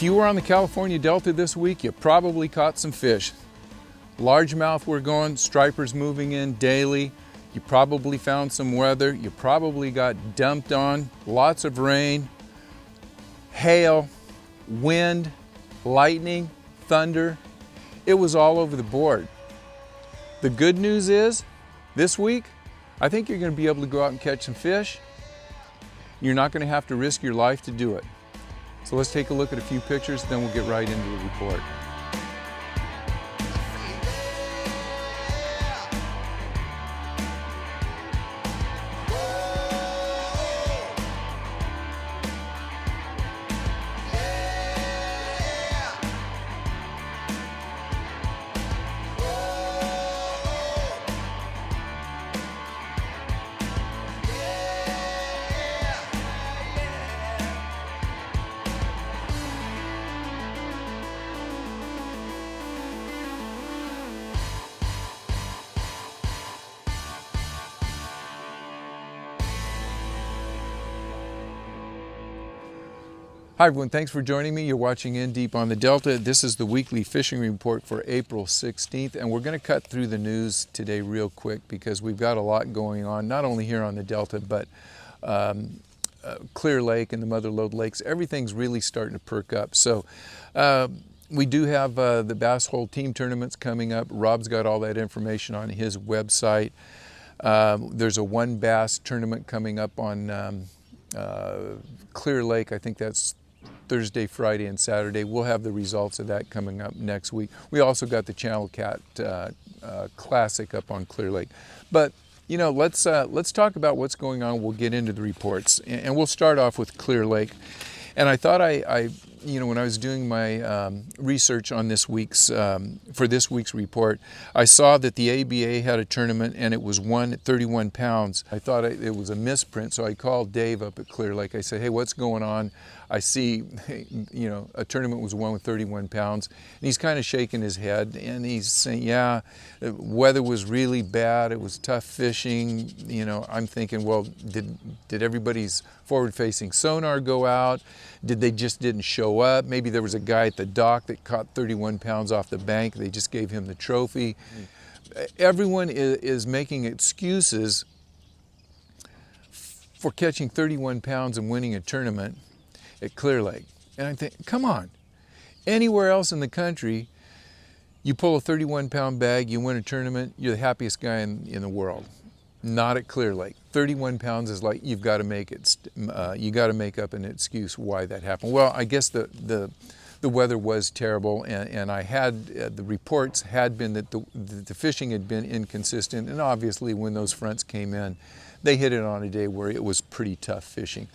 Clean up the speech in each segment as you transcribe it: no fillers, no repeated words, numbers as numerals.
If you were on the California Delta this week, you probably caught some fish. Largemouth were going, stripers moving in daily. You probably found some weather. You probably got dumped on. Lots of rain, hail, wind, lightning, thunder. It was all over the board. The good news is, this week, I think you're going to be able to go out and catch some fish. You're not going to have to risk your life to do it. So let's take a look at a few pictures, then we'll get right into the report. Hi everyone, thanks for joining me. You're watching In Deep on the Delta. This is the weekly fishing report for April 16th, and we're going to cut through the news today real quick because we've got a lot going on, not only here on the Delta, but Clear Lake and the Mother Lode Lakes. Everything's really starting to perk up. So we do have the Bass Hole team tournaments coming up. Rob's got all that information on his website. There's a one bass tournament coming up on Clear Lake. I think that's Thursday, Friday, and Saturday. We'll have the results of that coming up next week. We also got the Channel Cat Classic up on Clear Lake. But you know, let's talk about what's going on. We'll get into the reports, and we'll start off with Clear Lake. And I thought you know, when I was doing my research on this week's for this week's report, I saw that the ABA had a tournament and it was won at 31 pounds. I thought it was a misprint, so I called Dave up at Clear Lake. I said, "Hey, what's going on? I see, you know, a tournament was won with 31 pounds." And he's kind of shaking his head and he's saying, "Yeah, the weather was really bad. It was tough fishing." You know, I'm thinking, well, did everybody's forward-facing sonar go out? Did they just didn't show up? Maybe there was a guy at the dock that caught 31 pounds off the bank. They just gave him the trophy. Everyone is making excuses for catching 31 pounds and winning a tournament at Clear Lake. And I think, come on. Anywhere else in the country, you pull a 31-pound bag, you win a tournament, you're the happiest guy in the world. Not at Clear Lake. 31 pounds is like, you've got to make it. You got to make up an excuse why that happened. Well, I guess the weather was terrible, and I had the reports had been that the fishing had been inconsistent, and obviously when those fronts came in, they hit it on a day where it was pretty tough fishing.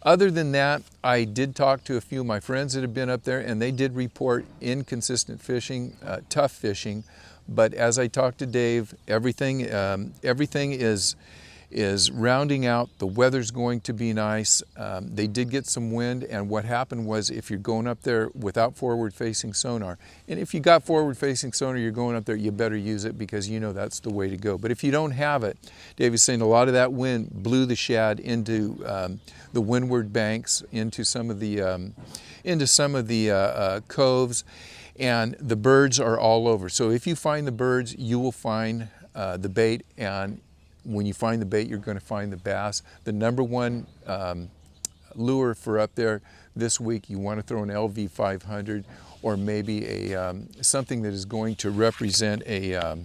Other than that, I did talk to a few of my friends that have been up there, and they did report inconsistent fishing, tough fishing. But as I talked to Dave, everything is rounding out. The weather's going to be nice. They did get some wind, and what happened was, if you're going up there without forward-facing sonar, and if you got forward-facing sonar, you're going up there, you better use it because you know that's the way to go. But if you don't have it, Dave is saying a lot of that wind blew the shad into the windward banks, into some of the coves. And the birds are all over. So if you find the birds, you will find the bait, and when you find the bait, you're going to find the bass. The number one lure for up there this week, you want to throw an LV 500 or maybe something that is going to represent a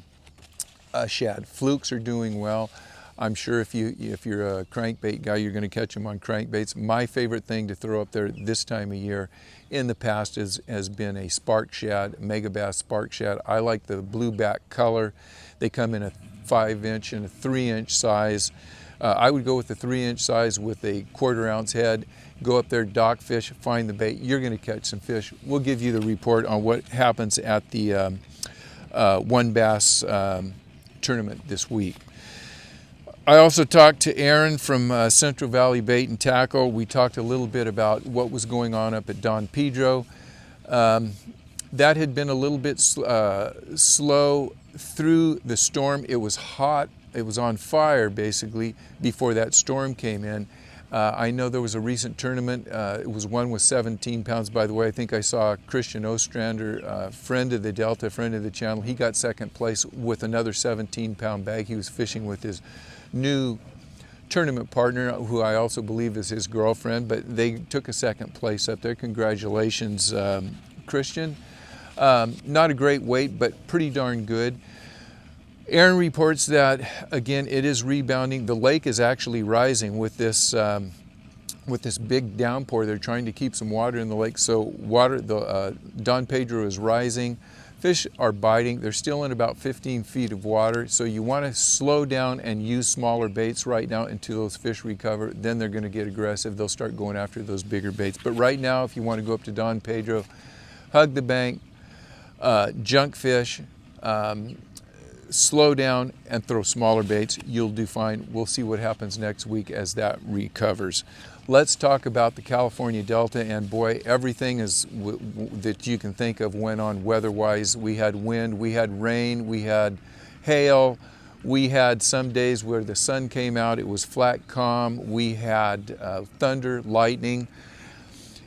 shad. Flukes are doing well. I'm sure if you're a crankbait guy, you're going to catch them on crankbaits. My favorite thing to throw up there this time of year in the past has been a spark shad, Megabass spark shad. I like the blue back color. They come in a 5-inch and a 3-inch size. I would go with the 3-inch size with a 1/4 ounce head. Go up there, dock fish, find the bait. You're going to catch some fish. We'll give you the report on what happens at the one bass tournament this week. I also talked to Aaron from Central Valley Bait and Tackle. We talked a little bit about what was going on up at Don Pedro. That had been a little bit slow through the storm. It was hot. It was on fire, basically, before that storm came in. I know there was a recent tournament. It was one with 17 pounds. By the way, I think I saw Christian Ostrander, friend of the Delta, friend of the channel. He got second place with another 17-pound bag. He was fishing with his new tournament partner, who I also believe is his girlfriend, but they took a second place up there. Congratulations, Christian. Not a great weight, but pretty darn good. Aaron reports that, again, it is rebounding. The lake is actually rising with this big downpour. They're trying to keep some water in the lake, so Don Pedro is rising. Fish are biting. They're still in about 15 feet of water, so you want to slow down and use smaller baits right now until those fish recover. Then they're going to get aggressive. They'll start going after those bigger baits. But right now, if you want to go up to Don Pedro, hug the bank, junk fish, slow down and throw smaller baits, you'll do fine. We'll see what happens next week as that recovers. Let's talk about the California Delta, and boy, everything is that you can think of went on weather-wise. We had wind, we had rain, we had hail, we had some days where the sun came out, it was flat calm, we had thunder, lightning.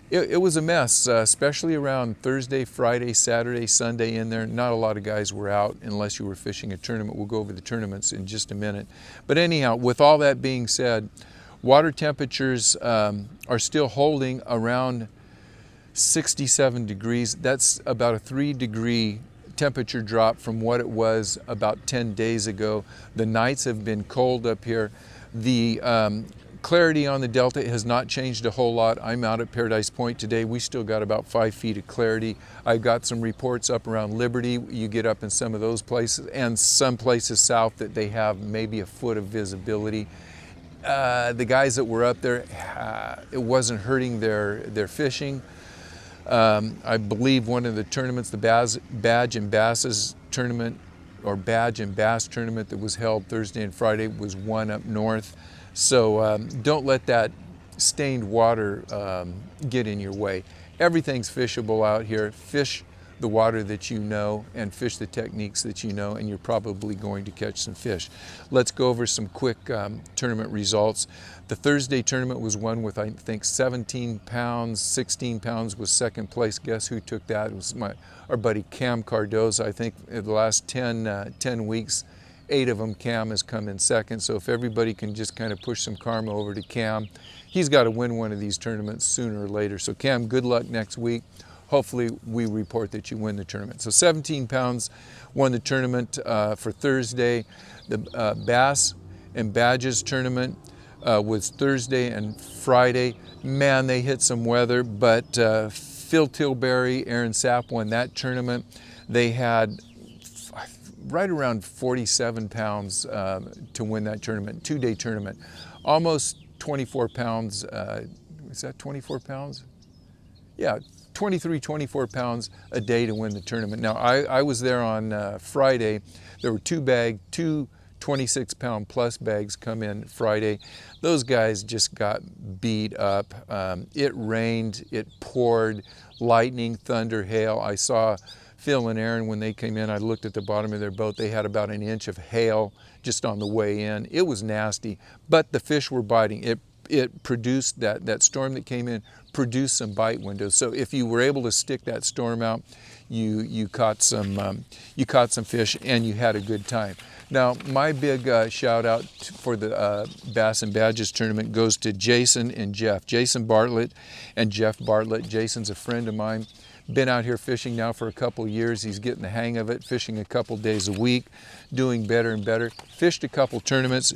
It was a mess, especially around Thursday, Friday, Saturday, Sunday in there. Not a lot of guys were out unless you were fishing a tournament. We'll go over the tournaments in just a minute. But anyhow, with all that being said, water temperatures are still holding around 67 degrees. That's about a 3-degree temperature drop from what it was about 10 days ago. The nights have been cold up here. The clarity on the Delta has not changed a whole lot. I'm out at Paradise Point today. We still got about 5 feet of clarity. I've got some reports up around Liberty. You get up in some of those places, and some places south that they have maybe a foot of visibility. The guys that were up there, it wasn't hurting their fishing. I believe one of the tournaments, the Badge and Basses tournament, or Badge and Bass tournament that was held Thursday and Friday, was one up north. So don't let that stained water get in your way. Everything's fishable out here. Fish the water that you know and fish the techniques that you know, and you're probably going to catch some fish. Let's go over some quick tournament results. The Thursday tournament was won with, I think, 17 pounds. 16 pounds was second place. Guess who took that? It was our buddy Cam Cardoza. I think in the last 10 weeks, 8 of them, Cam has come in second. So if everybody can just kind of push some karma over to Cam, he's got to win one of these tournaments sooner or later. So Cam, good luck next week. Hopefully we report that you win the tournament. So 17 pounds won the tournament for Thursday. The Bass and Badges tournament was Thursday and Friday. Man, they hit some weather, but Phil Tilbury, Aaron Sapp won that tournament. They had right around 47 pounds to win that tournament, 2-day tournament. Almost 24 pounds, is that 24 pounds? Yeah, 23, 24 pounds a day to win the tournament. Now, I was there on Friday. There were two 26-pound plus bags come in Friday. Those guys just got beat up. It rained, it poured, lightning, thunder, hail. I saw Phil and Aaron, when they came in, I looked at the bottom of their boat. They had about 1 inch of hail just on the way in. It was nasty, but the fish were biting. It produced, that storm that came in produced some bite windows. So if you were able to stick that storm out, you caught some fish and you had a good time. Now, my big shout out for the Bass and Badges tournament goes to Jason and Jeff. Jason Bartlett and Jeff Bartlett. Jason's a friend of mine. Been out here fishing now for a couple years. He's getting the hang of it, fishing a couple days a week, doing better and better. Fished a couple tournaments.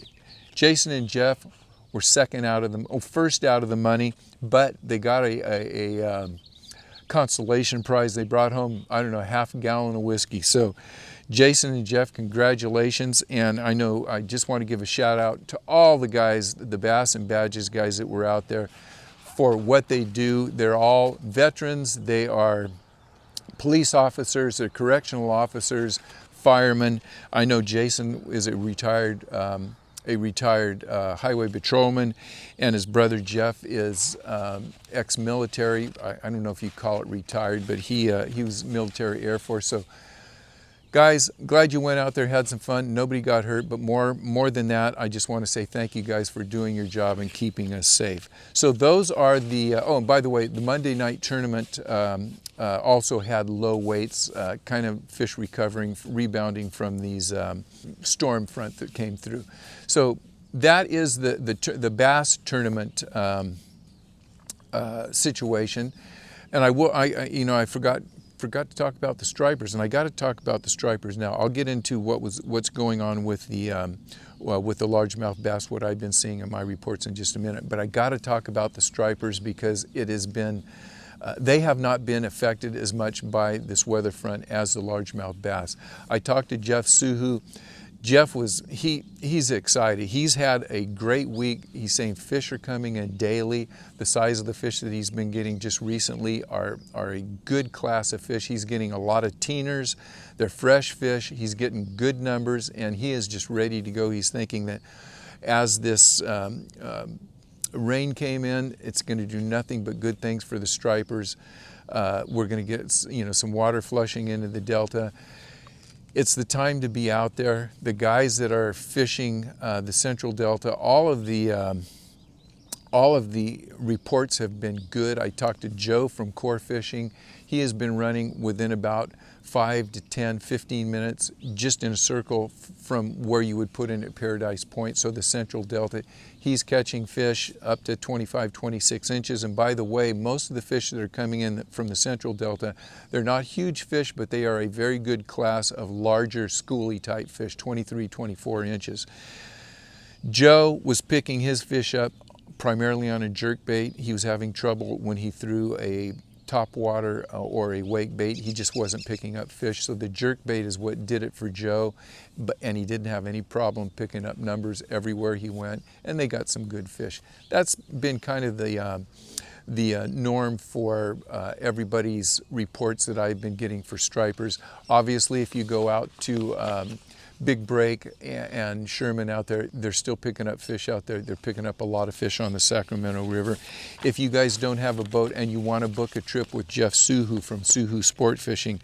Jason and Jeff were first out of the money, but they got a consolation prize. They brought home, I don't know, half a gallon of whiskey. So Jason and Jeff, congratulations. And I just want to give a shout out to all the guys, the Bass and Badges guys that were out there, for what they do. They're all veterans. They are police officers, they're correctional officers, firemen. I know Jason is a retired highway patrolman, and his brother Jeff is ex-military. I don't know if you call it retired, but he was military Air Force. So Guys, glad you went out there, had some fun. Nobody got hurt, but more than that, I just want to say thank you guys for doing your job and keeping us safe. So those are the, oh, and by the way, the Monday night tournament also had low weights, kind of fish recovering, rebounding from these storm front that came through. So that is the bass tournament situation. And I forgot to talk about the stripers, and I got to talk about the stripers now. I'll get into what's going on with the largemouth bass, what I've been seeing in my reports in just a minute. But I got to talk about the stripers because it has been, they have not been affected as much by this weather front as the largemouth bass. I talked to Jeff Suhu. Jeff he's excited. He's had a great week. He's saying fish are coming in daily. The size of the fish that he's been getting just recently are a good class of fish. He's getting a lot of teeners. They're fresh fish. He's getting good numbers, and he is just ready to go. He's thinking that as this rain came in, it's going to do nothing but good things for the stripers. We're going to get some water flushing into the delta. It's the time to be out there. The guys that are fishing the Central Delta, all of the reports have been good. I talked to Joe from Core Fishing. He has been running within about 5 to 10, 15 minutes, just in a circle from where you would put in at Paradise Point. So the Central Delta, he's catching fish up to 25, 26 inches. And by the way, most of the fish that are coming in from the Central Delta, they're not huge fish, but they are a very good class of larger schoolie type fish, 23, 24 inches. Joe was picking his fish up primarily on a jerk bait. He was having trouble when he threw a top water or a wake bait. He just wasn't picking up fish. So the jerk bait is what did it for Joe, and he didn't have any problem picking up numbers everywhere he went, and they got some good fish. That's been kind of the norm for everybody's reports that I've been getting for stripers. Obviously, if you go out to Big Break and Sherman out there, they're still picking up fish out there. They're picking up a lot of fish on the Sacramento River. If you guys don't have a boat and you want to book a trip with Jeff Suhu from Suhu Sport Fishing,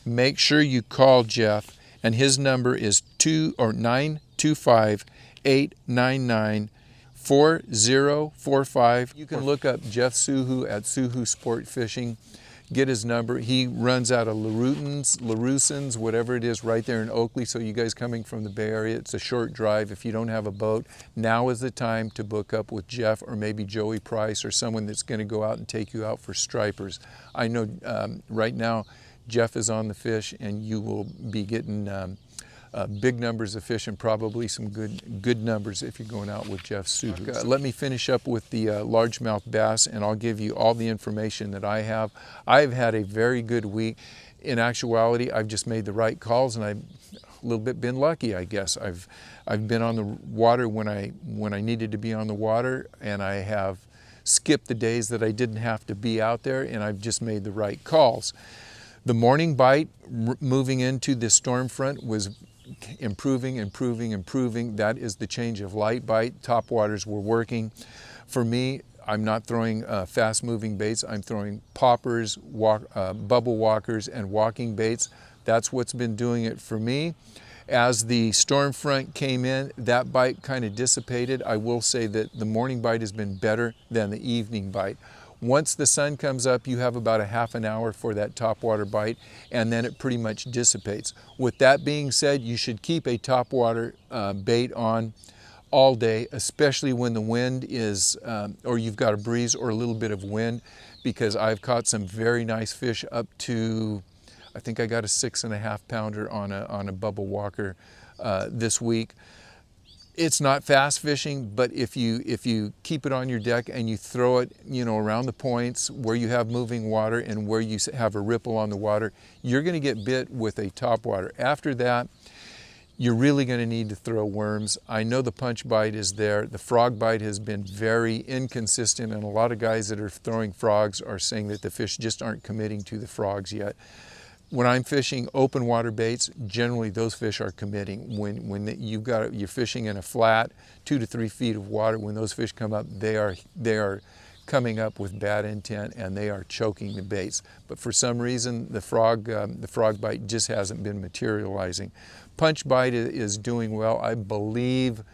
make sure you call Jeff, and his number is 925-899-4045. You can look up Jeff Suhu at Suhu Sport Fishing. Get his number. He runs out of LaRusins, whatever it is, right there in Oakley. So you guys coming from the Bay Area, it's a short drive. If you don't have a boat, now is the time to book up with Jeff or maybe Joey Price or someone that's going to go out and take you out for stripers. I know right now Jeff is on the fish, and you will be getting big numbers of fish and probably some good numbers if you're going out with Jeff Suhu. Let me finish up with the largemouth bass, and I'll give you all the information that I have. I've had a very good week. In actuality, I've just made the right calls, and I've a little bit been lucky, I guess. I've been on the water when I needed to be on the water, and I have skipped the days that I didn't have to be out there, and I've just made the right calls. The morning bite moving into this storm front was improving. That is the change of light bite. Top waters were working. For me, I'm not throwing fast moving baits. I'm throwing poppers, bubble walkers, and walking baits. That's what's been doing it for me. As the storm front came in, that bite kind of dissipated. I will say that the morning bite has been better than the evening bite. Once the sun comes up, you have about a half an hour for that topwater bite, and then it pretty much dissipates. With that being said, you should keep a topwater bait on all day, especially when the wind is, or you've got a breeze or a little bit of wind, because I've caught some very nice fish up to, I think I got a 6.5 pounder on a bubble walker this week. It's not fast fishing, but if you keep it on your deck and you throw it, around the points where you have moving water and where you have a ripple on the water, you're going to get bit with a topwater. After that, you're really going to need to throw worms. I know the punch bite is there. The frog bite has been very inconsistent, and a lot of guys that are throwing frogs are saying that the fish just aren't committing to the frogs yet. When I'm fishing open water baits, generally those fish are committing. When you're fishing in a flat 2 to 3 feet of water, when those fish come up, they are coming up with bad intent, and they are choking the baits. But for some reason, the frog bite just hasn't been materializing. Punch bite is doing well. I believe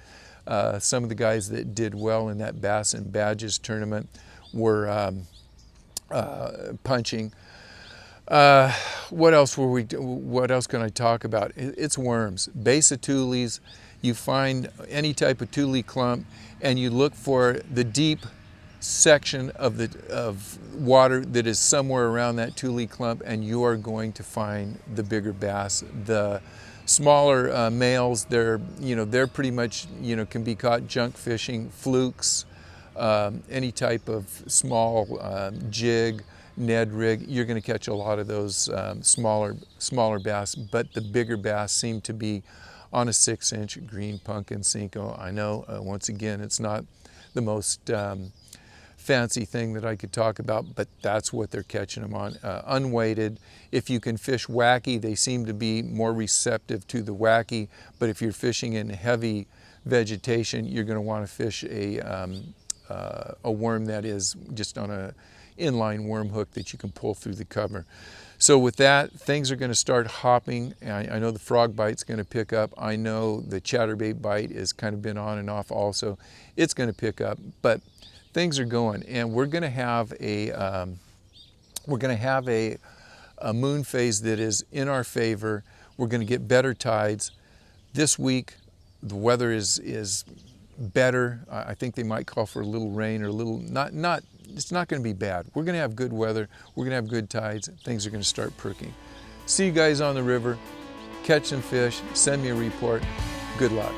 some of the guys that did well in that Bass and Badges tournament were punching. What else can I talk about? It's worms. Base of tules. You find any type of tule clump, and you look for the deep section of water that is somewhere around that tule clump, and you are going to find the bigger bass. The smaller males, they're pretty much can be caught junk fishing, flukes, any type of small jig, Ned rig. You're going to catch a lot of those smaller bass, but the bigger bass seem to be on a 6-inch green pumpkin Cinco. I know, once again, it's not the most fancy thing that I could talk about, but that's what they're catching them on, unweighted. If you can fish wacky, they seem to be more receptive to the wacky, but if you're fishing in heavy vegetation, you're going to want to fish a worm that is just on a inline worm hook that you can pull through the cover. So with that, things are going to start hopping. I know the frog bite's going to pick up. I know the chatterbait bite has kind of been on and off also. It's going to pick up, but things are going, and we're going to have a moon phase that is in our favor. We're going to get better tides this week. The weather is better. I think they might call for a little rain or a little it's not going to be bad. We're going to have good weather. We're going to have good tides. Things are going to start perking. See you guys on the river. Catch some fish. Send me a report. Good luck.